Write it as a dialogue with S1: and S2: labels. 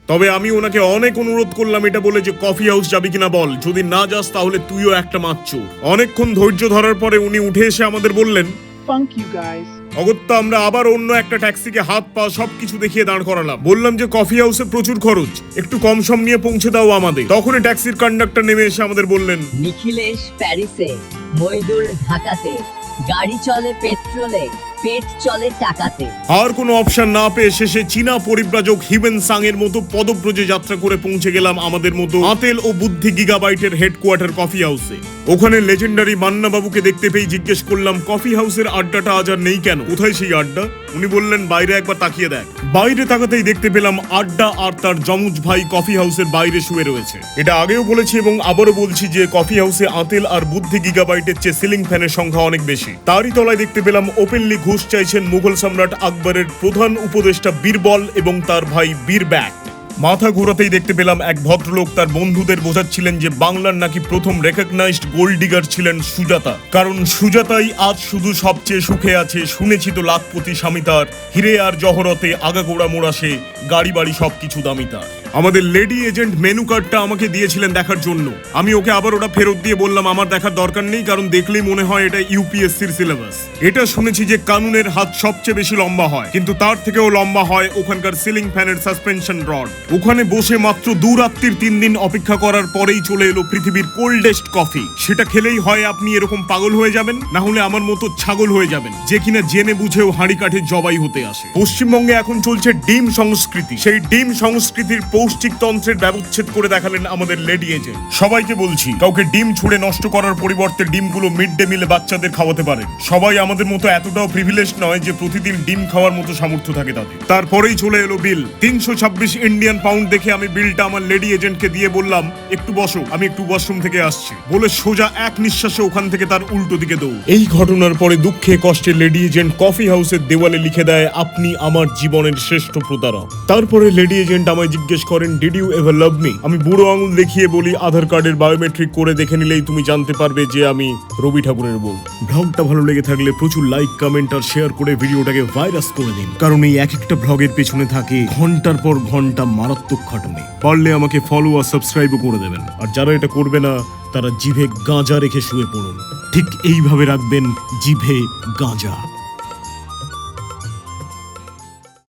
S1: তবে আমি ওনাকে অনেক অনুরোধ করলাম এটা বলে যে কফি হাউস যাবি কিনা বল, যদি না যাস তাহলে তুইও একটা মাচ্চুর। অনেকক্ষণ ধৈর্য ধরার পরে উনি উঠে এসে আমাদের বললেন,
S2: Funk you guys.
S1: অগত্যা আমরা আবার অন্য একটা ট্যাক্সিকে হাত পা সবকিছু দেখিয়ে দাঁড় করালাম। বললাম যে কফি হাউসে প্রচুর খরচ, একটু কম সম নিয়ে পৌঁছে দাও আমাদের। তখনই ট্যাক্সির কন্ডাক্টর নেমে এসে আমাদের বললেন,
S3: নিখিলেশ প্যারিসে, মইদুল ঢাকাতে, গাড়ি চলে পেট্রোলে, পেট চলে টাকাতে।
S1: আর কোনো অপশন না পেয়ে শেষে চীনা পরিব্রাজক হিউয়েন সাং এর মতো পদব্রজে যাত্রা করে পৌঁছে গেলাম আমাদের মতো আতেল ও বুদ্ধি গিগাবাইটের হেডকোয়ার্টার কফি হাউসে। ওখানে লেজেন্ডারি মান্না বাবুকে দেখতে পেয়ে জিজ্ঞেস করলাম, কফি হাউসের আড্ডাটা আজ আর নেই কেন? কোথায় সেই আড্ডা? উনি বললেন, বাইরে একবার তাকিয়ে দেখ। বাইরে তাকাতেই দেখতে পেলাম আড্ডা আর তার যমজ ভাই কফি হাউসের বাইরে শুয়ে রয়েছে। এটা আগেও বলেছি এবং আবারও বলছি যে কফি হাউসে আতেল আর বুদ্ধি গিগাবাইটের চেয়ে সিলিং ফ্যানের সংখ্যা অনেক বেশি। তারই তলায় দেখতে পেলাম ওপেনলি ঘুষ চাইছেন মুঘল সম্রাট আকবরের প্রধান উপদেষ্টা বীরবল এবং তার ভাই বীরব্যাক। মাথা ঘোরাতেই দেখতে পেলাম এক ভদ্রলোক তার বন্ধুদের বোঝাচ্ছিলেন যে বাংলার নাকি প্রথম রেকগনাইজড গোল্ড ডিগার ছিলেন সুজাতা, কারণ সুজাতাই আজ শুধু সবচেয়ে সুখে আছে। শুনেছি তো লাখপতি স্বামী তার, হিরে আর জহরতে আগাগোড়া মোড়াসে, গাড়ি বাড়ি সবকিছু দামি তার। আমাদের লেডি এজেন্ট মেনু কার্ডটা আমাকে দিয়েছিলেন দেখার জন্য। আমি ওকে আবার ওটা ফেরত দিয়ে বললাম আমার দেখার দরকার নেই, কারণ দেখলেই মনে হয় এটা ইউপিএসসির সিলেবাস। এটা শুনেছি যে কানুনের হাত সবচেয়ে বেশি লম্বা হয়, কিন্তু তার থেকেও লম্বা হয় ওখানকার সিলিং ফ্যানের সাসপেনশন রড। ওখানে বসে মাত্র 2 রাত্রির 3 দিন অপেক্ষা করার পরেই চলে এলো পৃথিবীর কোল্ডেস্ট কফি। সেটা খেলেই হয় আপনি এরকম পাগল হয়ে যাবেন, না হলে আমার মতো ছাগল হয়ে যাবেন, যে কিনা জেনে বুঝেও হাঁড়ি কাঠে জবাই হতে আসে। পশ্চিমবঙ্গে এখন চলছে ডিম সংস্কৃতি। সেই ডিম সংস্কৃতির পৌষ্টিক তন্ত্রের ব্যবচ্ছেদ করে দেখালেন আমাদের লেডি এজেন্ট। সবাইকে বলছি, কাউকে ডিম ছুঁড়ে নষ্ট করার পরিবর্তে ডিমগুলো মিড ডে মিলে বাচ্চাদের খাওয়াতে পারেন। সবাই আমাদের মতো এতটাও প্রিভিলেজ নয় যে প্রতিদিন ডিম খাওয়ার মতো সামর্থ্য থাকে তাদের। তারপরেই চলে এলো বিল। 326 ইন্ডিয়ান পাউন্ড দেখে আমি বিলটা আমার লেডি এজেন্টকে দিয়ে বললাম, একটু বসো, আমি একটু ওয়াশরুম থেকে আসছি। বলে সোজা এক নিঃশ্বাসে ওখান থেকে তার উল্টো দিকে দৌড়। এই ঘটনার পরে দুঃখে কষ্টে লেডি এজেন্ট কফি হাউসের দেওয়ালে লিখে দেয়, আপনি আমার জীবনের শ্রেষ্ঠ প্রতারক। তারপরে লেডি এজেন্ট আমায় জিজ্ঞেস করেন, did you ever love me? আমি বুড়ো আঙুল দেখিয়ে বলি, আধার কার্ডের বায়োমেট্রিক করে দেখে নিলেই তুমি জানতে পারবে যে আমি রবি ঠাকুরের বউ। ব্লগটা ভালো লেগে থাকলে প্রচুর লাইক, কমেন্ট আর শেয়ার করে ভিডিওটাকে ভাইরাস করে দিন, কারণ এই এক একটা ব্লগের পেছনে থাকে ঘন্টার পর ঘন্টা মারাত্মক খাটুনি। পারলে আমাকে ফলো আর সাবস্ক্রাইবও করে দেবেন, আর যারা এটা করবে না তারা জিভে গাঁজা রেখে শুয়ে পড়ুন। ঠিক এইভাবে রাখবেন জিভে গাঁজা।